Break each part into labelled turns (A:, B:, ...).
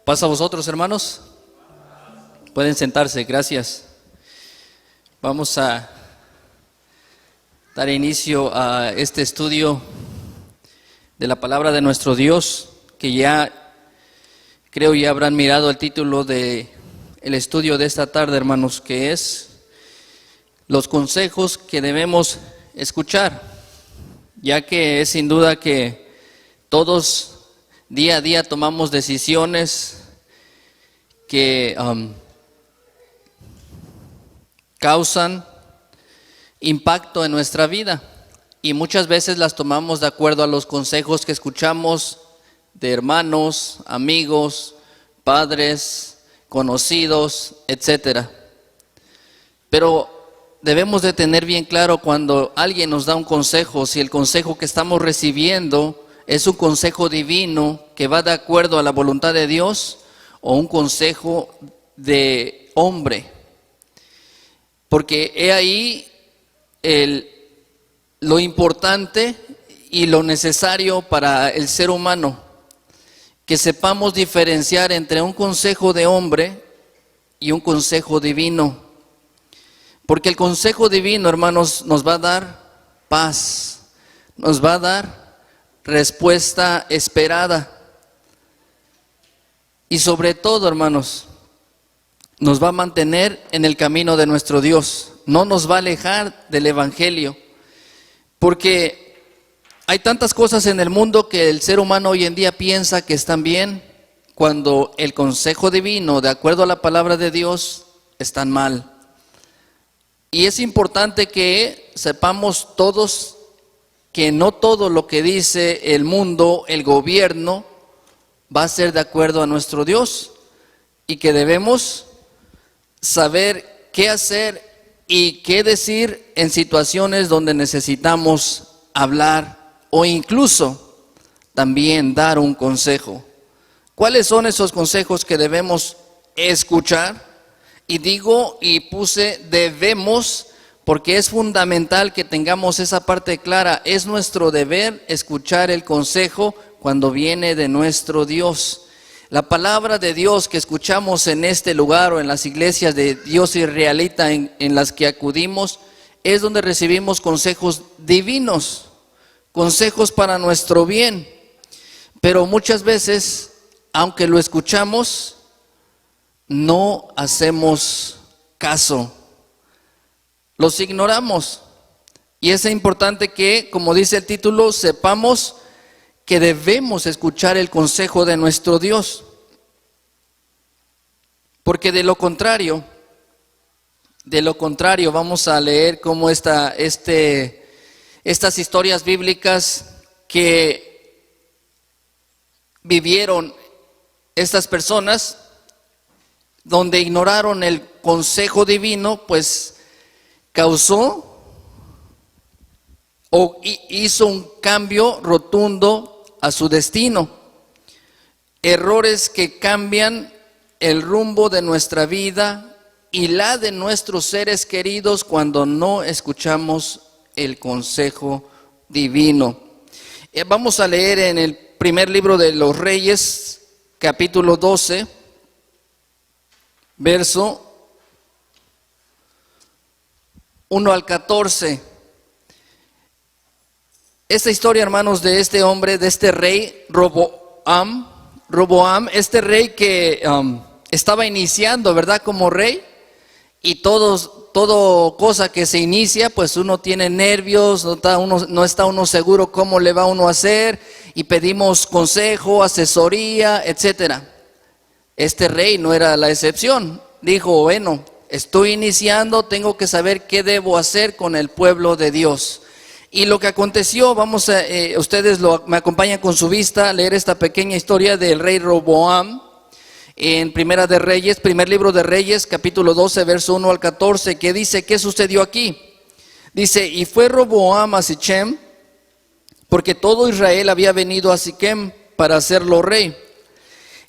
A: ¿Pasa a vosotros, hermanos? Pueden sentarse, gracias. Vamos a dar inicio a este estudio de la palabra de nuestro Dios, que creo ya habrán mirado el título de el estudio de esta tarde, hermanos, que es los consejos que debemos escuchar, ya que es sin duda que todos día a día tomamos decisiones que causan impacto en nuestra vida, y muchas veces las tomamos de acuerdo a los consejos que escuchamos de hermanos, amigos, padres, conocidos, etcétera. Pero debemos de tener bien claro cuando alguien nos da un consejo, si el consejo que estamos recibiendo es un consejo divino que va de acuerdo a la voluntad de Dios o un consejo de hombre. Porque he ahí lo importante y lo necesario para el ser humano, que sepamos diferenciar entre un consejo de hombre y un consejo divino. Porque el consejo divino, hermanos, nos va a dar paz, nos va a dar respuesta esperada. Y sobre todo, hermanos, nos va a mantener en el camino de nuestro Dios. No nos va a alejar del Evangelio. Porque hay tantas cosas en el mundo que el ser humano hoy en día piensa que están bien, cuando el consejo divino, de acuerdo a la palabra de Dios, están mal. Y es importante que sepamos todos que no todo lo que dice el mundo, el gobierno, va a ser de acuerdo a nuestro Dios, y que debemos saber qué hacer y qué decir en situaciones donde necesitamos hablar o incluso también dar un consejo. ¿Cuáles son esos consejos que debemos escuchar? Y digo y puse debemos, porque es fundamental que tengamos esa parte clara. Es nuestro deber escuchar el consejo cuando viene de nuestro Dios. La palabra de Dios que escuchamos en este lugar o en las iglesias de Dios israelita en las que acudimos, es donde recibimos consejos divinos, consejos para nuestro bien. Pero muchas veces, aunque lo escuchamos, no hacemos caso. Los ignoramos. Y es importante que, como dice el título, sepamos que debemos escuchar el consejo de nuestro Dios. Porque de lo contrario, vamos a leer cómo estas historias bíblicas que vivieron estas personas, donde ignoraron el consejo divino, pues causó o hizo un cambio rotundo a su destino. Errores que cambian el rumbo de nuestra vida y la de nuestros seres queridos cuando no escuchamos el consejo divino. Vamos a leer en el primer libro de los Reyes, capítulo 12, verso 1 al 14. Esta historia, hermanos, de este hombre, de este rey Roboam, este rey que estaba iniciando, ¿verdad?, como rey, y todo cosa que se inicia, pues uno tiene nervios, no está uno seguro cómo le va uno a hacer, y pedimos consejo, asesoría, etcétera. Este rey no era la excepción. Dijo, bueno, estoy iniciando, tengo que saber qué debo hacer con el pueblo de Dios. Y lo que aconteció, ustedes me acompañan con su vista a leer esta pequeña historia del rey Roboam en primer libro de Reyes, capítulo 12, verso 1 al 14, que dice, ¿qué sucedió aquí? Dice, y fue Roboam a Sichem, porque todo Israel había venido a Siquem para hacerlo rey.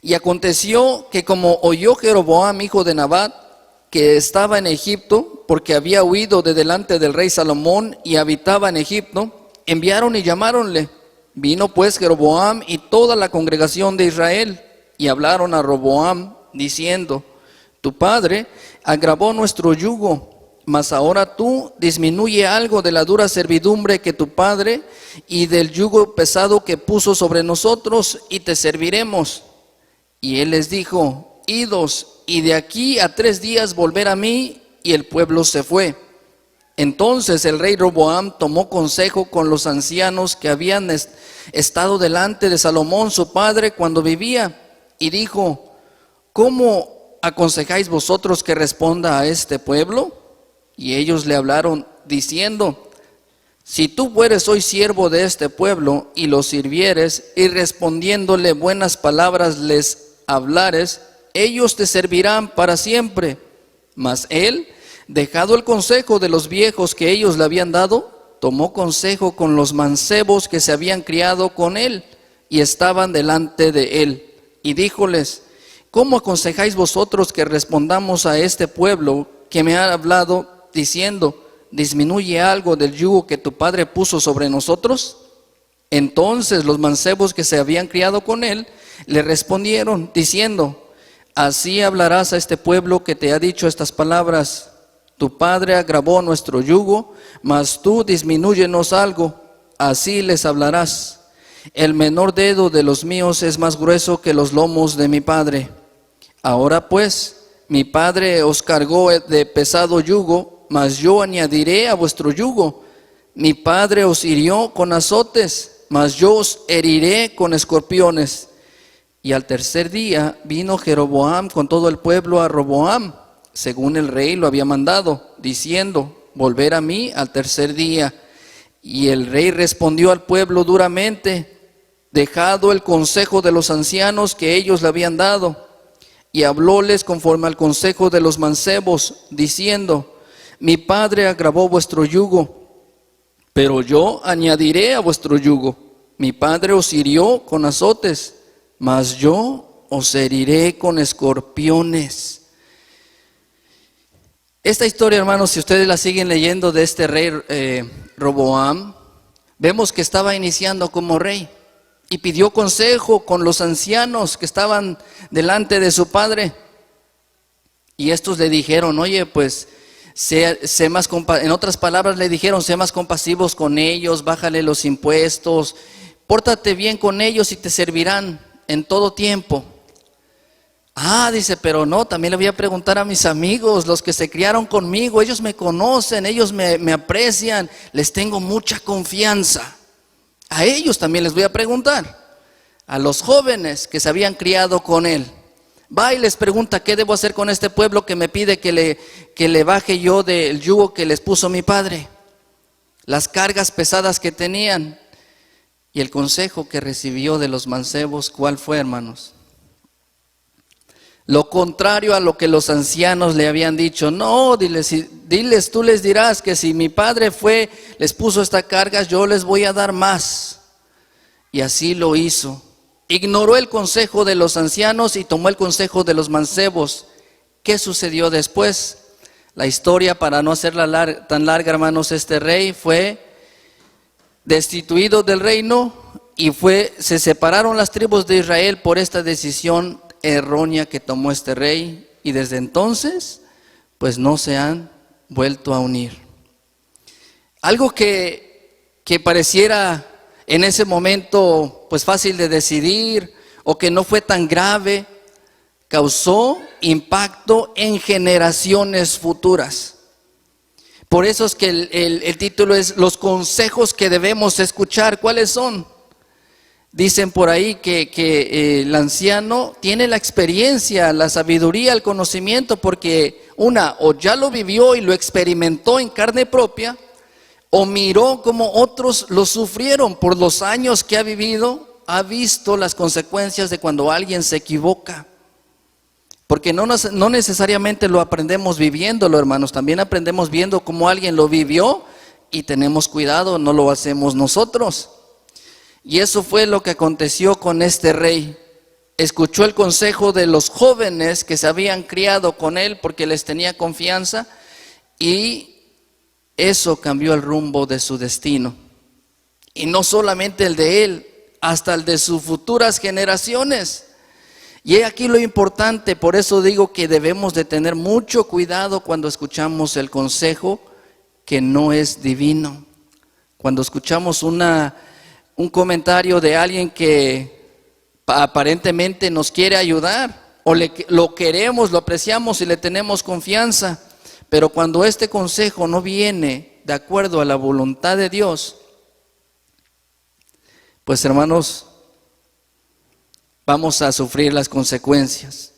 A: Y aconteció que como oyó Jeroboam, hijo de Nabat, que estaba en Egipto, porque había huido de delante del rey Salomón y habitaba en Egipto, enviaron y llamáronle. Vino pues Jeroboam y toda la congregación de Israel, y hablaron a Roboam diciendo: tu padre agravó nuestro yugo, mas ahora tú disminuye algo de la dura servidumbre que tu padre y del yugo pesado que puso sobre nosotros, y te serviremos. Y él les dijo: idos, y de aquí a 3 días volver a mí. Y el pueblo se fue. Entonces el rey Roboam tomó consejo con los ancianos que habían estado delante de Salomón su padre cuando vivía, y dijo: ¿cómo aconsejáis vosotros que responda a este pueblo? Y ellos le hablaron diciendo: si tú fueres hoy siervo de este pueblo y los sirvieres, y respondiéndole buenas palabras les hablares, ellos te servirán para siempre. Mas él, dejado el consejo de los viejos que ellos le habían dado, tomó consejo con los mancebos que se habían criado con él y estaban delante de él, y díjoles: ¿cómo aconsejáis vosotros que respondamos a este pueblo que me ha hablado diciendo: disminuye algo del yugo que tu padre puso sobre nosotros? Entonces los mancebos que se habían criado con él le respondieron diciendo: así hablarás a este pueblo que te ha dicho estas palabras: tu padre agravó nuestro yugo, mas tú disminúyenos algo. Así les hablarás: el menor dedo de los míos es más grueso que los lomos de mi padre. Ahora pues, mi padre os cargó de pesado yugo, mas yo añadiré a vuestro yugo. Mi padre os hirió con azotes, mas yo os heriré con escorpiones. Y al 3er día vino Jeroboam con todo el pueblo a Roboam, según el rey lo había mandado, diciendo: volver a mí al 3er día. Y el rey respondió al pueblo duramente, dejado el consejo de los ancianos que ellos le habían dado, y hablóles conforme al consejo de los mancebos, diciendo: mi padre agravó vuestro yugo, pero yo añadiré a vuestro yugo. Mi padre os hirió con azotes, mas yo os heriré con escorpiones. Esta historia, hermanos, si ustedes la siguen leyendo, de este rey Roboam, vemos que estaba iniciando como rey y pidió consejo con los ancianos que estaban delante de su padre. Y estos le dijeron: oye, pues sé más en otras palabras le dijeron: sé más compasivos con ellos, bájale los impuestos, pórtate bien con ellos y te servirán en todo tiempo. Dice, pero no, también le voy a preguntar a mis amigos, los que se criaron conmigo, ellos me conocen, ellos me aprecian, les tengo mucha confianza. A ellos también les voy a preguntar, a los jóvenes que se habían criado con él. Va y les pregunta: ¿qué debo hacer con este pueblo que me pide que le baje yo del yugo que les puso mi padre? Las cargas pesadas que tenían. Y el consejo que recibió de los mancebos, ¿cuál fue, hermanos? Lo contrario a lo que los ancianos le habían dicho. No, diles, tú les dirás que si mi padre les puso esta carga, yo les voy a dar más. Y así lo hizo. Ignoró el consejo de los ancianos y tomó el consejo de los mancebos. ¿Qué sucedió después? La historia, para no hacerla tan larga, hermanos, este rey fue destituido del reino y se separaron las tribus de Israel por esta decisión errónea que tomó este rey, y desde entonces pues no se han vuelto a unir. Algo que pareciera en ese momento pues fácil de decidir o que no fue tan grave, causó impacto en generaciones futuras. Por eso es que el título es los consejos que debemos escuchar. ¿Cuáles son? Dicen por ahí que el anciano tiene la experiencia, la sabiduría, el conocimiento, porque o ya lo vivió y lo experimentó en carne propia, o miró como otros lo sufrieron por los años que ha vivido, ha visto las consecuencias de cuando alguien se equivoca. Porque no necesariamente lo aprendemos viviéndolo, hermanos, también aprendemos viendo cómo alguien lo vivió y tenemos cuidado, no lo hacemos nosotros. Y eso fue lo que aconteció con este rey. Escuchó el consejo de los jóvenes que se habían criado con él porque les tenía confianza, y eso cambió el rumbo de su destino. Y no solamente el de él, hasta el de sus futuras generaciones. Y he aquí lo importante, por eso digo que debemos de tener mucho cuidado cuando escuchamos el consejo que no es divino. Cuando escuchamos un comentario de alguien que aparentemente nos quiere ayudar, o lo queremos, lo apreciamos y le tenemos confianza, pero cuando este consejo no viene de acuerdo a la voluntad de Dios, pues hermanos, vamos a sufrir las consecuencias.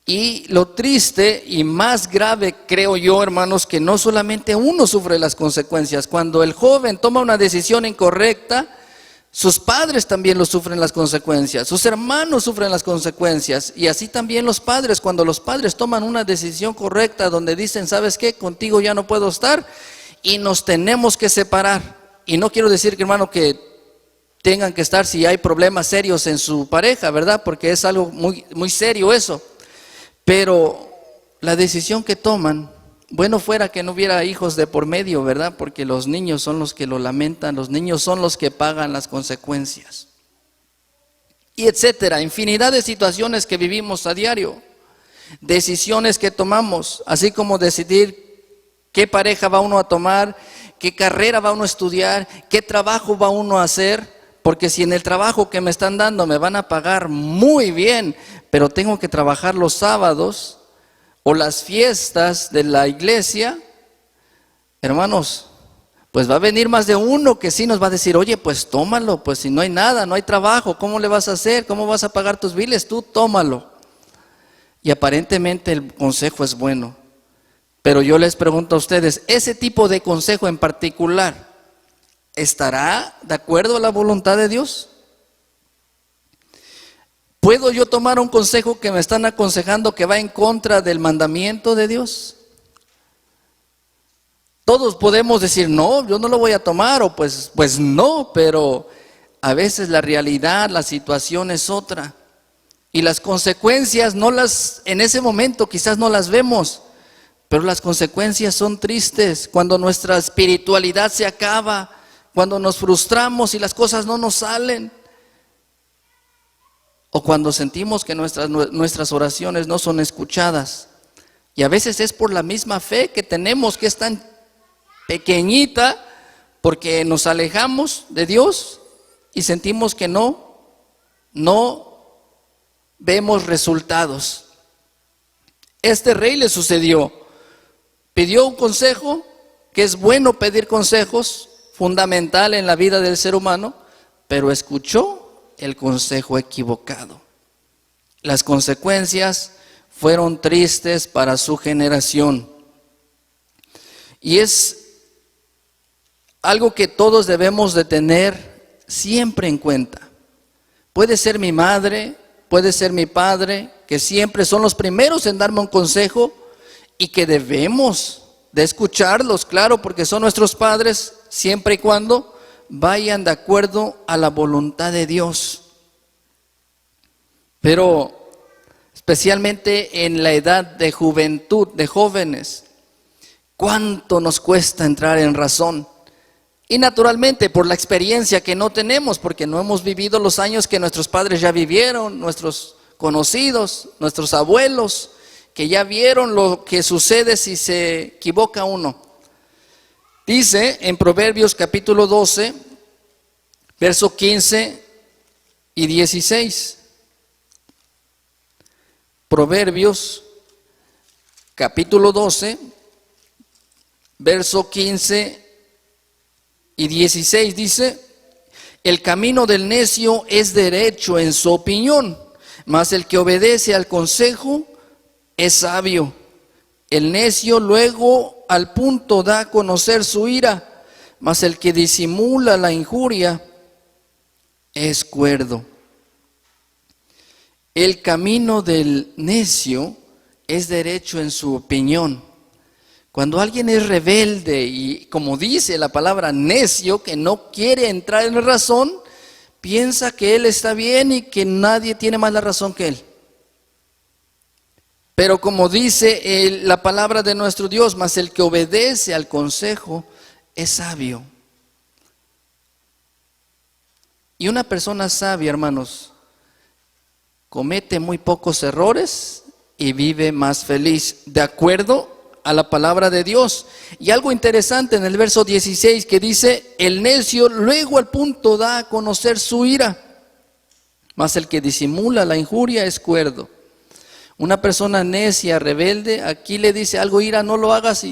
A: Y lo triste y más grave, creo yo, hermanos, que no solamente uno sufre las consecuencias. Cuando el joven toma una decisión incorrecta, sus padres también lo sufren las consecuencias, sus hermanos sufren las consecuencias, y así también los padres. Cuando los padres toman una decisión correcta donde dicen, ¿sabes qué? Contigo ya no puedo estar y nos tenemos que separar. Y no quiero decir, hermano, que tengan que estar si hay problemas serios en su pareja, ¿verdad? Porque es algo muy, muy serio eso. Pero la decisión que toman, bueno fuera que no hubiera hijos de por medio, ¿verdad? Porque los niños son los que lo lamentan, los niños son los que pagan las consecuencias. Y etcétera, infinidad de situaciones que vivimos a diario, decisiones que tomamos, así como decidir qué pareja va uno a tomar, qué carrera va uno a estudiar, qué trabajo va uno a hacer. Porque si en el trabajo que me están dando me van a pagar muy bien, pero tengo que trabajar los sábados o las fiestas de la iglesia, hermanos, pues va a venir más de uno que sí nos va a decir, oye, pues tómalo, pues si no hay nada, no hay trabajo, ¿cómo le vas a hacer? ¿Cómo vas a pagar tus biles? Tú tómalo. Y aparentemente el consejo es bueno, pero yo les pregunto a ustedes, ese tipo de consejo en particular, ¿estará de acuerdo a la voluntad de Dios? ¿Puedo yo tomar un consejo que me están aconsejando que va en contra del mandamiento de Dios? Todos podemos decir, no, yo no lo voy a tomar, o pues no, pero a veces la realidad, la situación es otra. Y las consecuencias en ese momento quizás no las vemos, pero las consecuencias son tristes cuando nuestra espiritualidad se acaba, cuando nos frustramos y las cosas no nos salen, o cuando sentimos que nuestras oraciones no son escuchadas. Y a veces es por la misma fe que tenemos, que es tan pequeñita, porque nos alejamos de Dios y sentimos que no vemos resultados. Este rey le sucedió, pidió un consejo, que es bueno pedir consejos, fundamental en la vida del ser humano, pero escuchó el consejo equivocado. Las consecuencias fueron tristes para su generación. Y es algo que todos debemos de tener siempre en cuenta. Puede ser mi madre, puede ser mi padre, que siempre son los primeros en darme un consejo y que debemos de escucharlos, claro, porque son nuestros padres, siempre y cuando vayan de acuerdo a la voluntad de Dios. Pero especialmente en la edad de juventud, de jóvenes, ¿cuánto nos cuesta entrar en razón? Y naturalmente por la experiencia que no tenemos, porque no hemos vivido los años que nuestros padres ya vivieron, nuestros conocidos, nuestros abuelos, que ya vieron lo que sucede si se equivoca uno. Dice en Proverbios capítulo 12, verso 15 y 16. Proverbios capítulo 12, verso 15 y 16 dice: el camino del necio es derecho en su opinión, mas el que obedece al consejo es sabio. El necio luego al punto da a conocer su ira, mas el que disimula la injuria es cuerdo. El camino del necio es derecho en su opinión. Cuando alguien es rebelde y, como dice la palabra, necio, que no quiere entrar en razón, piensa que él está bien y que nadie tiene más la razón que él. Pero como dice la palabra de nuestro Dios, mas el que obedece al consejo es sabio. Y una persona sabia, hermanos, comete muy pocos errores y vive más feliz, de acuerdo a la palabra de Dios. Y algo interesante en el verso 16 que dice: el necio luego al punto da a conocer su ira, mas el que disimula la injuria es cuerdo. Una persona necia, rebelde, aquí le dice algo: ira, no lo hagas.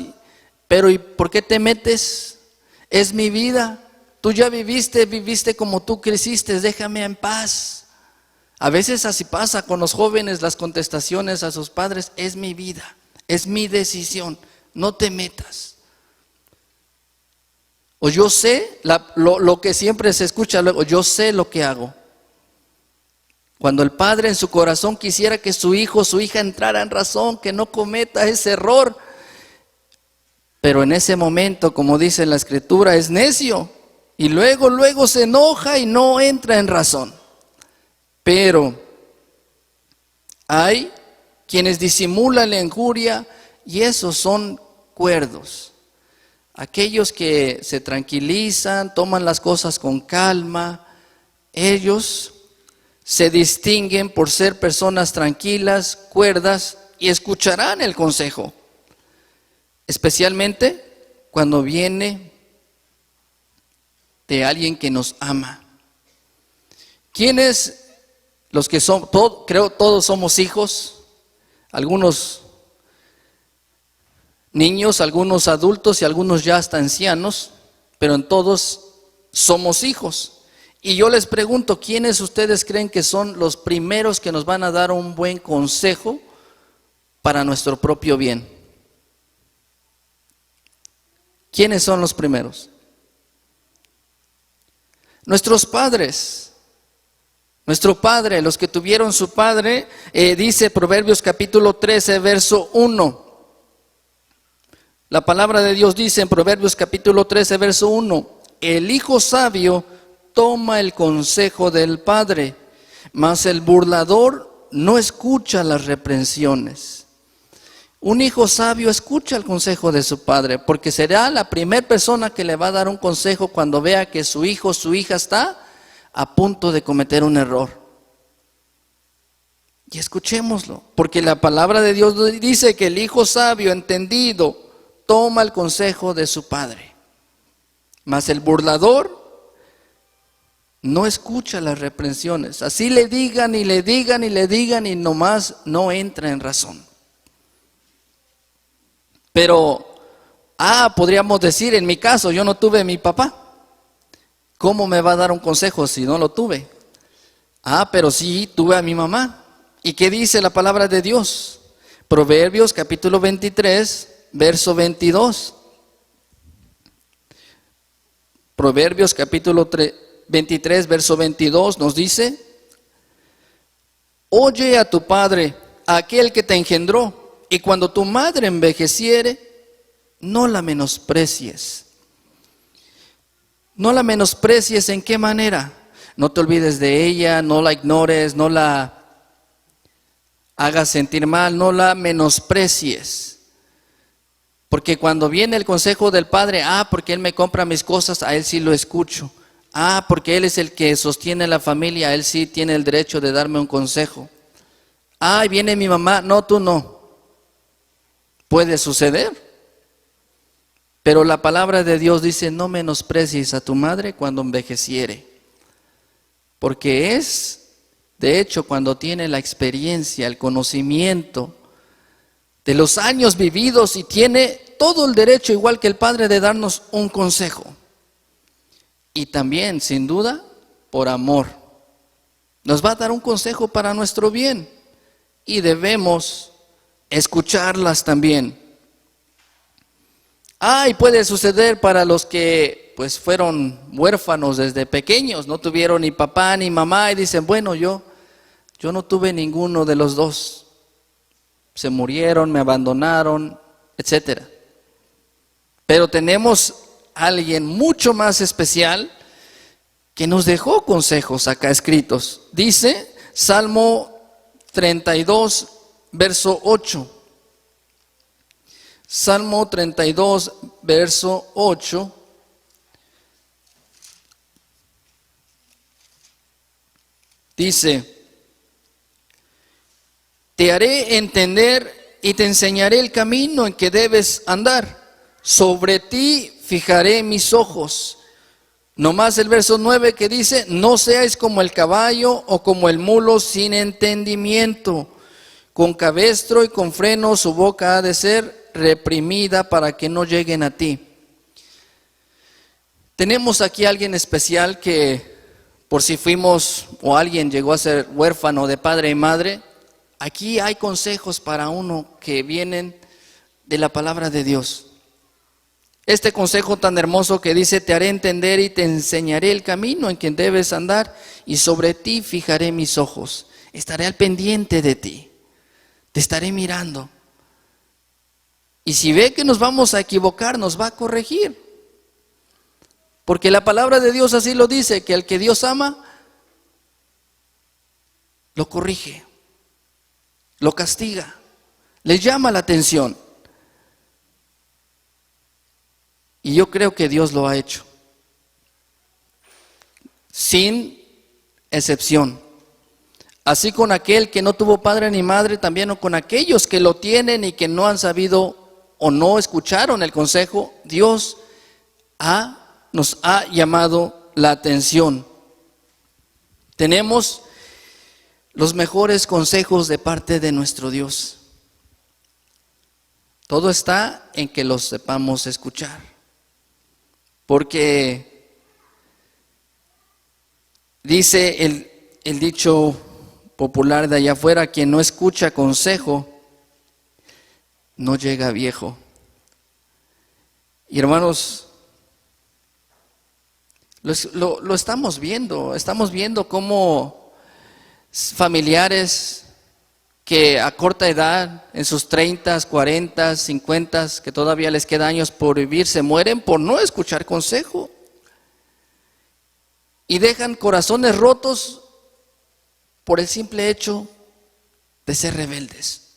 A: Pero ¿y por qué te metes? Es mi vida, tú ya viviste como tú creciste, déjame en paz. A veces así pasa con los jóvenes, las contestaciones a sus padres: es mi vida, es mi decisión, no te metas. O yo sé, lo que siempre se escucha luego: yo sé lo que hago. Cuando el padre en su corazón quisiera que su hijo o su hija entrara en razón, que no cometa ese error, pero en ese momento, como dice la Escritura, es necio y luego se enoja y no entra en razón. Pero hay quienes disimulan la injuria y esos son cuerdos. Aquellos que se tranquilizan, toman las cosas con calma, ellos se distinguen por ser personas tranquilas, cuerdas, y escucharán el consejo, especialmente cuando viene de alguien que nos ama. ¿Quiénes? Los que son, creo todos somos hijos, algunos niños, algunos adultos y algunos ya hasta ancianos, pero en todos somos hijos. Y yo les pregunto: ¿quiénes ustedes creen que son los primeros que nos van a dar un buen consejo para nuestro propio bien? ¿Quiénes son los primeros? Nuestros padres. Nuestro padre, los que tuvieron su padre, dice Proverbios capítulo 13, verso 1. La palabra de Dios dice en Proverbios capítulo 13, verso 1: el hijo sabio toma el consejo del padre, mas el burlador no escucha las reprensiones. Un hijo sabio escucha el consejo de su padre, porque será la primera persona que le va a dar un consejo cuando vea que su hijo o su hija está a punto de cometer un error. Y escuchémoslo, porque la palabra de Dios dice que el hijo sabio, entendido, toma el consejo de su padre, mas el burlador no escucha las reprensiones. Así le digan y le digan y le digan y nomás no entra en razón. Pero, podríamos decir, en mi caso, yo no tuve a mi papá. ¿Cómo me va a dar un consejo si no lo tuve? Pero sí tuve a mi mamá. ¿Y qué dice la palabra de Dios? Proverbios capítulo 23, verso 22. Proverbios capítulo 23, verso 22 nos dice: oye a tu padre, a aquel que te engendró, y cuando tu madre envejeciere, no la menosprecies. No la menosprecies, ¿en qué manera? No te olvides de ella, no la ignores, no la hagas sentir mal, no la menosprecies. Porque cuando viene el consejo del padre: porque él me compra mis cosas, a él sí lo escucho. Porque él es el que sostiene la familia, a él sí tiene el derecho de darme un consejo. Viene mi mamá, no, tú no. Puede suceder. Pero la palabra de Dios dice: no menosprecies a tu madre cuando envejeciere. Porque es, de hecho, cuando tiene la experiencia, el conocimiento de los años vividos, y tiene todo el derecho, igual que el padre, de darnos un consejo. Y también, sin duda, por amor. Nos va a dar un consejo para nuestro bien. Y debemos escucharlas también. Y puede suceder para los que pues fueron huérfanos desde pequeños, no tuvieron ni papá ni mamá, y dicen: bueno, yo no tuve ninguno de los dos, se murieron, me abandonaron, etcétera. Pero tenemos a alguien mucho más especial que nos dejó consejos acá escritos. Dice Salmo 32, verso 8. Salmo 32, verso 8. Dice: Te haré entender y te enseñaré el camino en que debes andar. Sobre ti fijaré mis ojos. No más el verso 9 que dice, no seáis como el caballo o como el mulo sin entendimiento. Con cabestro y con freno su boca ha de ser reprimida para que no lleguen a ti. Tenemos aquí a alguien especial que, por si fuimos o alguien llegó a ser huérfano de padre y madre, aquí hay consejos para uno que vienen de la palabra de Dios. Este consejo tan hermoso que dice, te haré entender y te enseñaré el camino en que debes andar, y sobre ti fijaré mis ojos. Estaré al pendiente de ti, te estaré mirando. Y si ve que nos vamos a equivocar, nos va a corregir. Porque la palabra de Dios así lo dice, que al que Dios ama, lo corrige, lo castiga, le llama la atención. Y yo creo que Dios lo ha hecho, sin excepción. Así con aquel que no tuvo padre ni madre, también con aquellos que lo tienen y que no han sabido o no escucharon el consejo, Dios nos ha llamado la atención. Tenemos los mejores consejos de parte de nuestro Dios. Todo está en que los sepamos escuchar. Porque dice el dicho popular de allá afuera, quien no escucha consejo, no llega a viejo. Y hermanos, lo estamos viendo cómo familiares que a corta edad, en sus 30, 40, 50, que todavía les queda años por vivir, se mueren por no escuchar consejo. Y dejan corazones rotos por el simple hecho de ser rebeldes.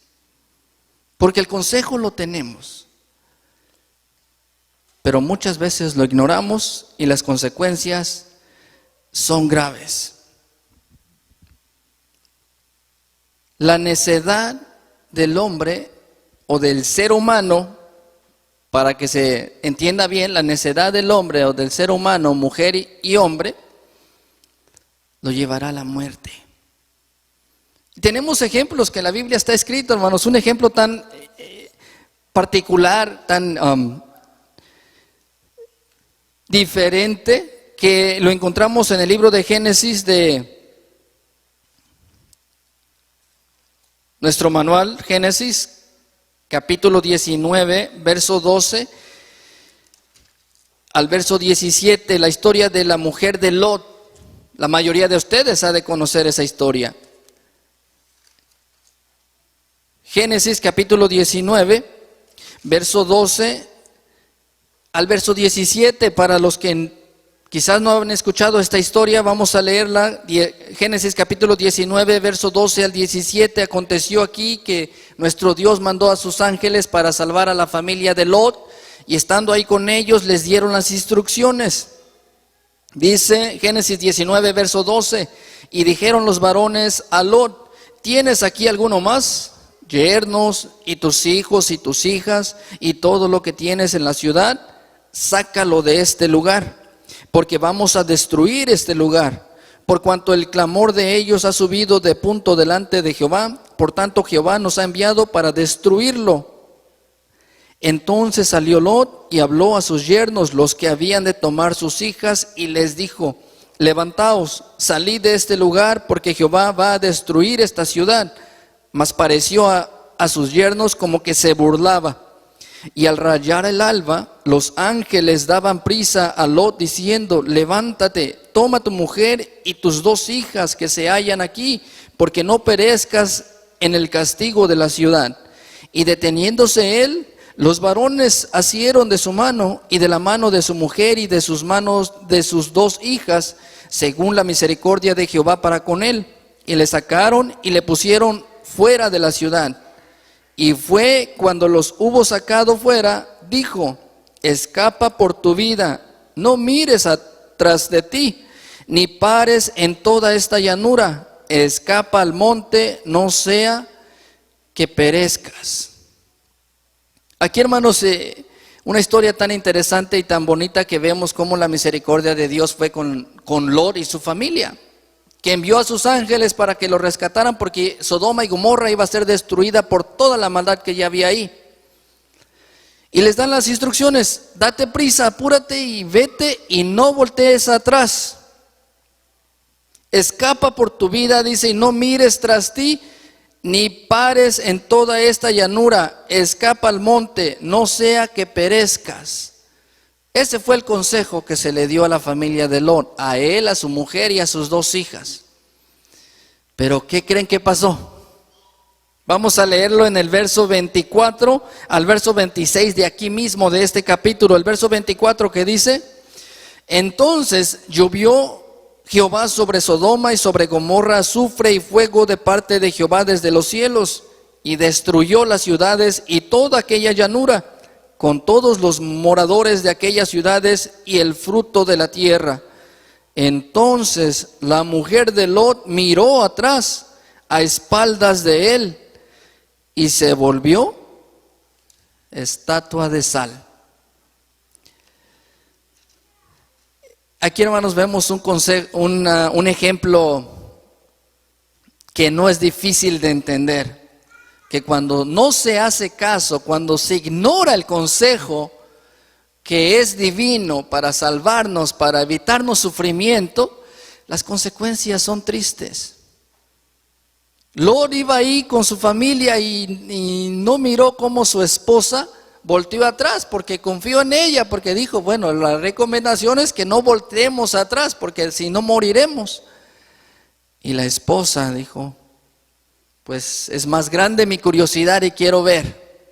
A: Porque el consejo lo tenemos, pero muchas veces lo ignoramos y las consecuencias son graves. La necedad del hombre o del ser humano, para que se entienda bien, la necedad del hombre o del ser humano, mujer y hombre, lo llevará a la muerte. Tenemos ejemplos que en la Biblia está escrito, hermanos, un ejemplo tan particular, tan diferente, que lo encontramos en el libro de Génesis de nuestro manual, Génesis, capítulo 19, verso 12 al verso 17, la historia de la mujer de Lot. La mayoría de ustedes ha de conocer esa historia. Génesis, capítulo 19, verso 12 al verso 17, para los que quizás no han escuchado esta historia, vamos a leerla. Génesis capítulo 19, verso 12 al 17. Aconteció aquí que nuestro Dios mandó a sus ángeles para salvar a la familia de Lot, y estando ahí con ellos les dieron las instrucciones. Dice Génesis 19, verso 12, y dijeron los varones a Lot, ¿tienes aquí alguno más? Yernos y tus hijos y tus hijas y todo lo que tienes en la ciudad, sácalo de este lugar, porque vamos a destruir este lugar, por cuanto el clamor de ellos ha subido de punto delante de Jehová, por tanto Jehová nos ha enviado para destruirlo. Entonces salió Lot y habló a sus yernos, los que habían de tomar sus hijas, y les dijo, levantaos, salid de este lugar, porque Jehová va a destruir esta ciudad. Mas pareció a sus yernos como que se burlaba. Y al rayar el alba, los ángeles daban prisa a Lot diciendo, levántate, toma tu mujer y tus 2 hijas que se hallan aquí, porque no perezcas en el castigo de la ciudad. Y deteniéndose él, los varones asieron de su mano y de la mano de su mujer y de sus manos de sus 2 hijas, según la misericordia de Jehová para con él. Y le sacaron y le pusieron fuera de la ciudad. Y fue cuando los hubo sacado fuera, dijo, escapa por tu vida, no mires atrás de ti, ni pares en toda esta llanura, escapa al monte, no sea que perezcas. Aquí, hermanos, una historia tan interesante y tan bonita que vemos cómo la misericordia de Dios fue con Lot y su familia, que envió a sus ángeles para que lo rescataran porque Sodoma y Gomorra iba a ser destruida por toda la maldad que ya había ahí. Y les dan las instrucciones: date prisa, apúrate y vete y no voltees atrás. Escapa por tu vida, dice, y no mires tras ti, ni pares en toda esta llanura. Escapa al monte, no sea que perezcas. Ese fue el consejo que se le dio a la familia de Lot, a él, a su mujer y a sus 2 hijas. Pero ¿qué creen que pasó? Vamos a leerlo en el verso 24 al verso 26 de aquí mismo, de este capítulo. El verso 24 que dice: entonces llovió Jehová sobre Sodoma y sobre Gomorra azufre y fuego de parte de Jehová desde los cielos, y destruyó las ciudades y toda aquella llanura, con todos los moradores de aquellas ciudades y el fruto de la tierra. Entonces la mujer de Lot miró atrás a espaldas de él y se volvió estatua de sal. Aquí, hermanos, vemos un ejemplo que no es difícil de entender, que cuando no se hace caso, cuando se ignora el consejo que es divino para salvarnos, para evitarnos sufrimiento, las consecuencias son tristes. Lot iba ahí con su familia y no miró cómo su esposa volteó atrás, porque confió en ella, porque dijo, bueno, la recomendación es que no volteemos atrás, porque si no moriremos. Y la esposa dijo, pues es más grande mi curiosidad y quiero ver.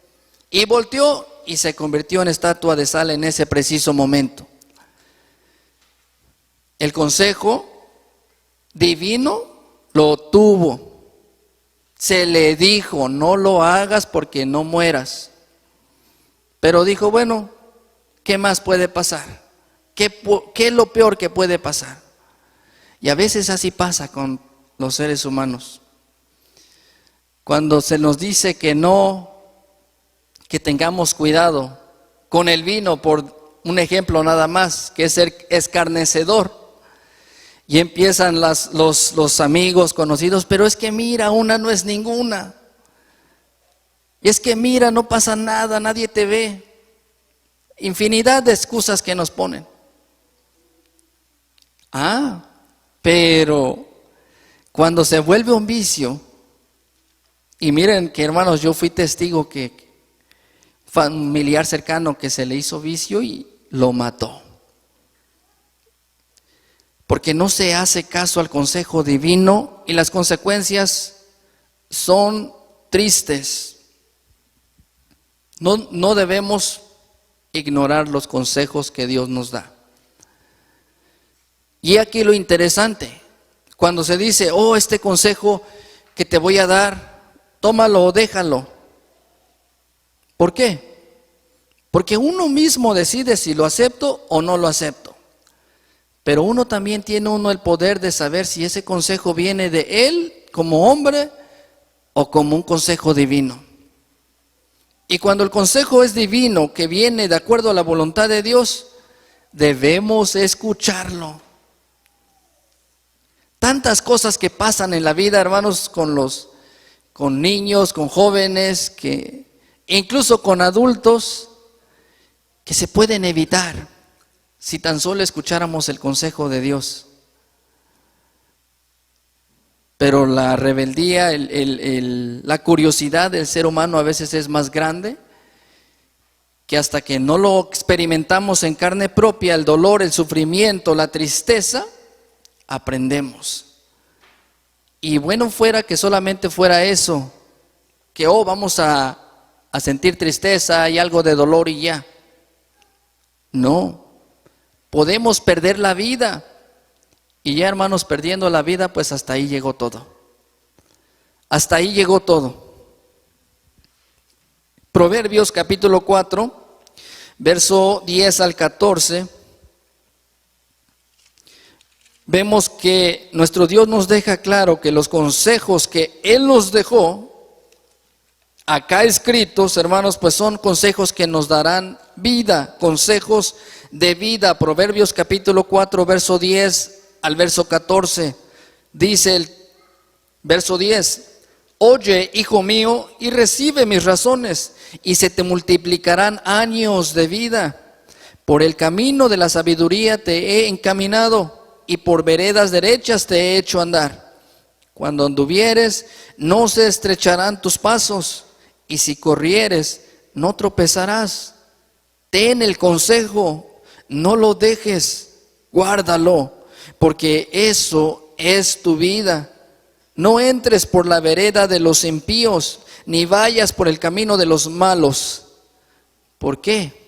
A: Y volteó y se convirtió en estatua de sal en ese preciso momento. El consejo divino lo tuvo. Se le dijo, no lo hagas porque no mueras. Pero dijo, bueno, ¿qué más puede pasar? ¿Qué es lo peor que puede pasar? Y a veces así pasa con los seres humanos. Cuando se nos dice que no, que tengamos cuidado con el vino, por un ejemplo nada más, que es ser escarnecedor. Y empiezan los amigos conocidos, pero es que mira, una no es ninguna. Y es que mira, no pasa nada, nadie te ve. Infinidad de excusas que nos ponen. Pero cuando se vuelve un vicio, y miren que, hermanos, yo fui testigo que familiar cercano que se le hizo vicio y lo mató. Porque no se hace caso al consejo divino y las consecuencias son tristes. No debemos ignorar los consejos que Dios nos da. Y aquí lo interesante, cuando se dice, este consejo que te voy a dar, tómalo o déjalo. ¿Por qué? Porque uno mismo decide si lo acepto o no lo acepto. Pero uno también tiene el poder de saber si ese consejo viene de él como hombre o como un consejo divino. Y cuando el consejo es divino, que viene de acuerdo a la voluntad de Dios, debemos escucharlo. Tantas cosas que pasan en la vida, hermanos, con niños, con jóvenes, incluso con adultos, que se pueden evitar si tan solo escucháramos el consejo de Dios. Pero la rebeldía, la curiosidad del ser humano a veces es más grande, que hasta que no lo experimentamos en carne propia, el dolor, el sufrimiento, la tristeza, aprendemos. Y bueno fuera que solamente fuera eso, que vamos a sentir tristeza y algo de dolor y ya. No, podemos perder la vida. Y ya, hermanos, perdiendo la vida, pues hasta ahí llegó todo. Hasta ahí llegó todo. Proverbios capítulo 4, verso 10 al 14. Vemos que nuestro Dios nos deja claro que los consejos que Él nos dejó acá escritos, hermanos, pues son consejos que nos darán vida, consejos de vida. Proverbios capítulo 4, verso 10 al verso 14, dice el verso 10: oye, hijo mío, y recibe mis razones, y se te multiplicarán años de vida. Por el camino de la sabiduría te he encaminado, y por veredas derechas te he hecho andar. Cuando anduvieres, no se estrecharán tus pasos, y si corrieres, no tropezarás. Ten el consejo, no lo dejes, guárdalo, porque eso es tu vida. No entres por la vereda de los impíos, ni vayas por el camino de los malos. ¿Por qué?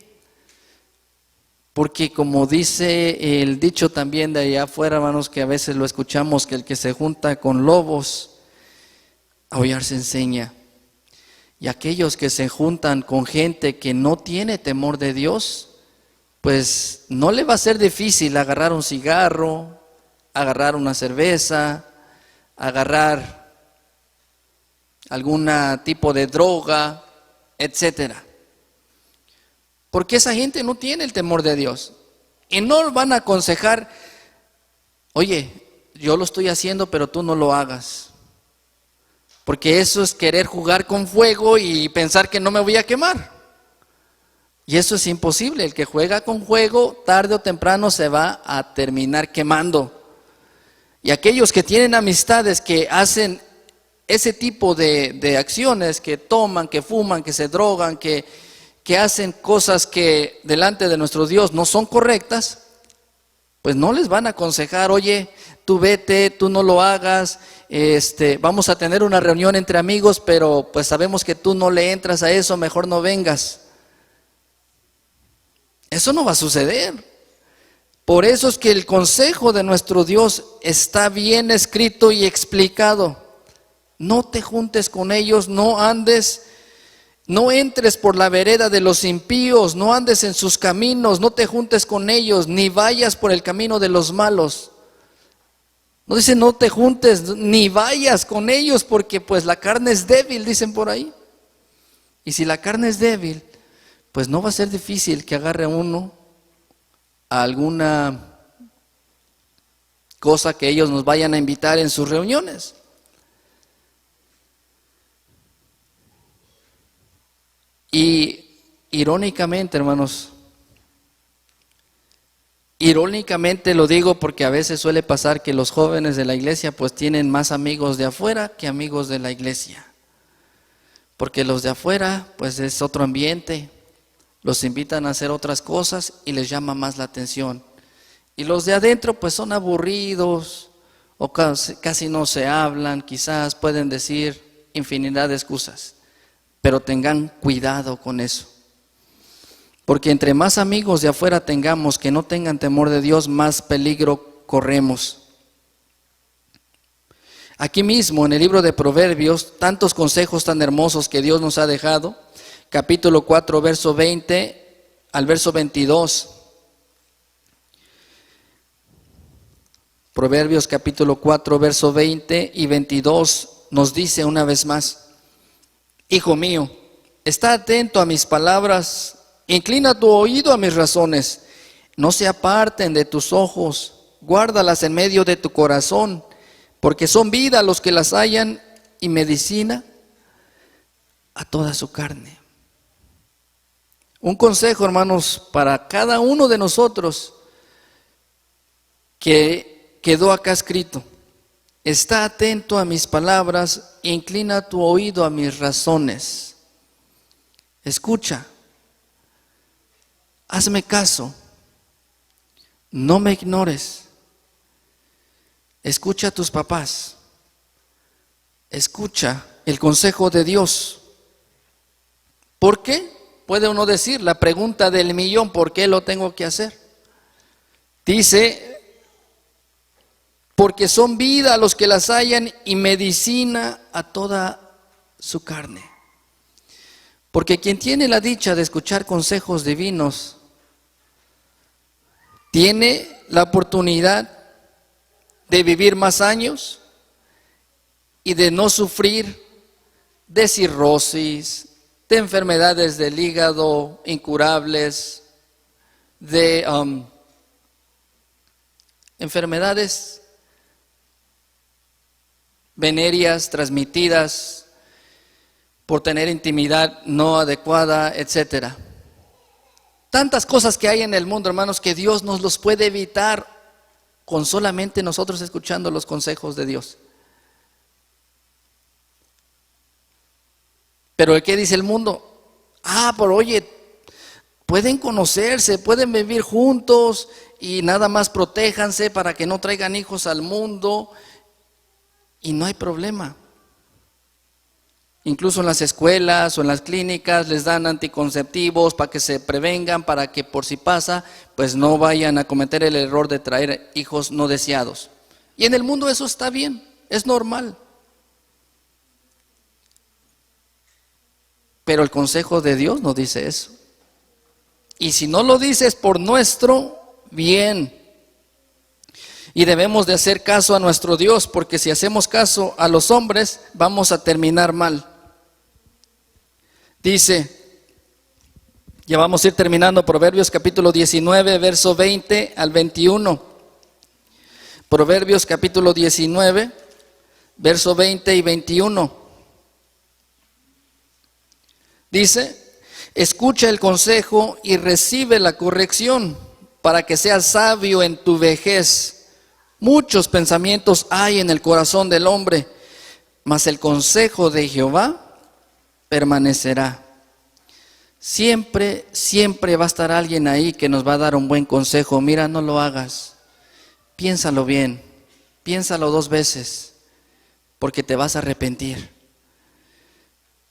A: Porque como dice el dicho también de allá afuera, hermanos, que a veces lo escuchamos, que el que se junta con lobos, a aullar se enseña. Y aquellos que se juntan con gente que no tiene temor de Dios, pues no le va a ser difícil agarrar un cigarro, agarrar una cerveza, agarrar algún tipo de droga, etcétera. Porque esa gente no tiene el temor de Dios. Y no van a aconsejar, oye, yo lo estoy haciendo, pero tú no lo hagas. Porque eso es querer jugar con fuego y pensar que no me voy a quemar. Y eso es imposible. El que juega con fuego, tarde o temprano se va a terminar quemando. Y aquellos que tienen amistades que hacen ese tipo de acciones, que toman, que fuman, que se drogan, que hacen cosas que delante de nuestro Dios no son correctas, pues no les van a aconsejar, oye, tú vete, tú no lo hagas, vamos a tener una reunión entre amigos, pero pues sabemos que tú no le entras a eso, mejor no vengas. Eso no va a suceder. Por eso es que el consejo de nuestro Dios está bien escrito y explicado. No te juntes con ellos, no entres por la vereda de los impíos, no andes en sus caminos, no te juntes con ellos, ni vayas por el camino de los malos. No dice no te juntes, ni vayas con ellos, porque pues la carne es débil, dicen por ahí. Y si la carne es débil, pues no va a ser difícil que agarre uno a alguna cosa que ellos nos vayan a invitar en sus reuniones. Y irónicamente, hermanos, irónicamente lo digo porque a veces suele pasar que los jóvenes de la iglesia pues tienen más amigos de afuera que amigos de la iglesia. Porque los de afuera pues es otro ambiente, los invitan a hacer otras cosas y les llama más la atención. Y los de adentro pues son aburridos o casi no se hablan, quizás pueden decir infinidad de excusas. Pero tengan cuidado con eso. Porque entre más amigos de afuera tengamos que no tengan temor de Dios, más peligro corremos. Aquí mismo en el libro de Proverbios, tantos consejos tan hermosos que Dios nos ha dejado. Capítulo 4, verso 20 al verso 22. Proverbios capítulo 4, verso 20 y 22 nos dice una vez más: hijo mío, está atento a mis palabras, inclina tu oído a mis razones, no se aparten de tus ojos, guárdalas en medio de tu corazón, porque son vida a los que las hallan y medicina a toda su carne. Un consejo, hermanos, para cada uno de nosotros que quedó acá escrito: está atento a mis palabras, inclina tu oído a mis razones. Escucha, hazme caso, no me ignores. Escucha a tus papás, escucha el consejo de Dios. ¿Por qué? Puede uno decir la pregunta del millón: ¿por qué lo tengo que hacer? Dice: porque son vida a los que las hallan y medicina a toda su carne. Porque quien tiene la dicha de escuchar consejos divinos, tiene la oportunidad de vivir más años y de no sufrir de cirrosis, de enfermedades del hígado incurables, de enfermedades venéreas transmitidas por tener intimidad no adecuada, etcétera. Tantas cosas que hay en el mundo, hermanos, que Dios nos los puede evitar con solamente nosotros escuchando los consejos de Dios. Pero ¿qué dice el mundo? Pero oye, pueden conocerse, pueden vivir juntos y nada más protéjanse para que no traigan hijos al mundo y no hay problema. Incluso en las escuelas o en las clínicas les dan anticonceptivos para que se prevengan, para que por si pasa, pues no vayan a cometer el error de traer hijos no deseados. Y en el mundo eso está bien, es normal. Pero el consejo de Dios no dice eso. Y si no lo dice es por nuestro bien. Y debemos de hacer caso a nuestro Dios, porque si hacemos caso a los hombres, vamos a terminar mal. Dice, ya vamos a ir terminando, Proverbios capítulo 19, verso 20 al 21. Proverbios capítulo 19, verso 20 y 21. Dice, escucha el consejo y recibe la corrección, para que seas sabio en tu vejez. Muchos pensamientos hay en el corazón del hombre, mas el consejo de Jehová permanecerá. Siempre, siempre va a estar alguien ahí que nos va a dar un buen consejo. Mira, no lo hagas. Piénsalo bien. Piénsalo 2 veces, porque te vas a arrepentir.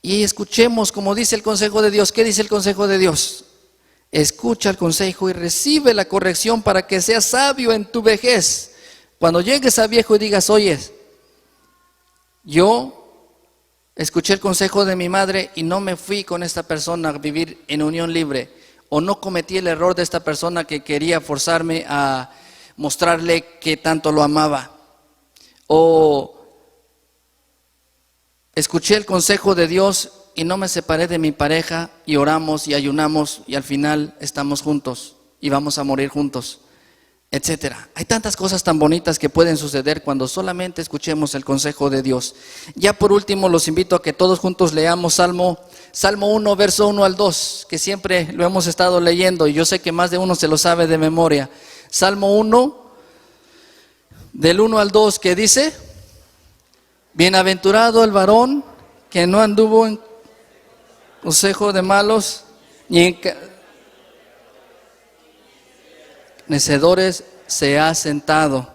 A: Y escuchemos, como dice el consejo de Dios. ¿Qué dice el consejo de Dios? Escucha el consejo y recibe la corrección para que seas sabio en tu vejez. Cuando llegues a viejo y digas, oye, yo escuché el consejo de mi madre y no me fui con esta persona a vivir en unión libre, o no cometí el error de esta persona que quería forzarme a mostrarle que tanto lo amaba, o escuché el consejo de Dios y no me separé de mi pareja y oramos y ayunamos y al final estamos juntos y vamos a morir juntos, etcétera. Hay tantas cosas tan bonitas que pueden suceder cuando solamente escuchemos el consejo de Dios. Ya por último los invito a que todos juntos leamos Salmo 1, verso 1 al 2, que siempre lo hemos estado leyendo y yo sé que más de uno se lo sabe de memoria. Salmo 1, del 1 al 2, que dice: bienaventurado el varón que no anduvo en consejo de malos, ni en necedores se ha sentado,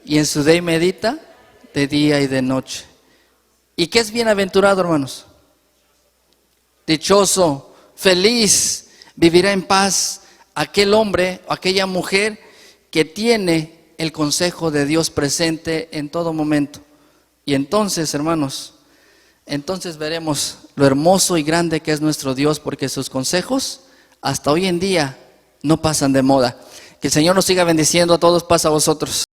A: y en su ley medita de día y de noche. ¿Y qué es bienaventurado, hermanos? Dichoso, feliz, vivirá en paz aquel hombre o aquella mujer que tiene el consejo de Dios presente en todo momento. Y entonces, hermanos, entonces veremos lo hermoso y grande que es nuestro Dios, porque sus consejos hasta hoy en día no pasan de moda. Que el Señor nos siga bendiciendo a todos. Paz a vosotros.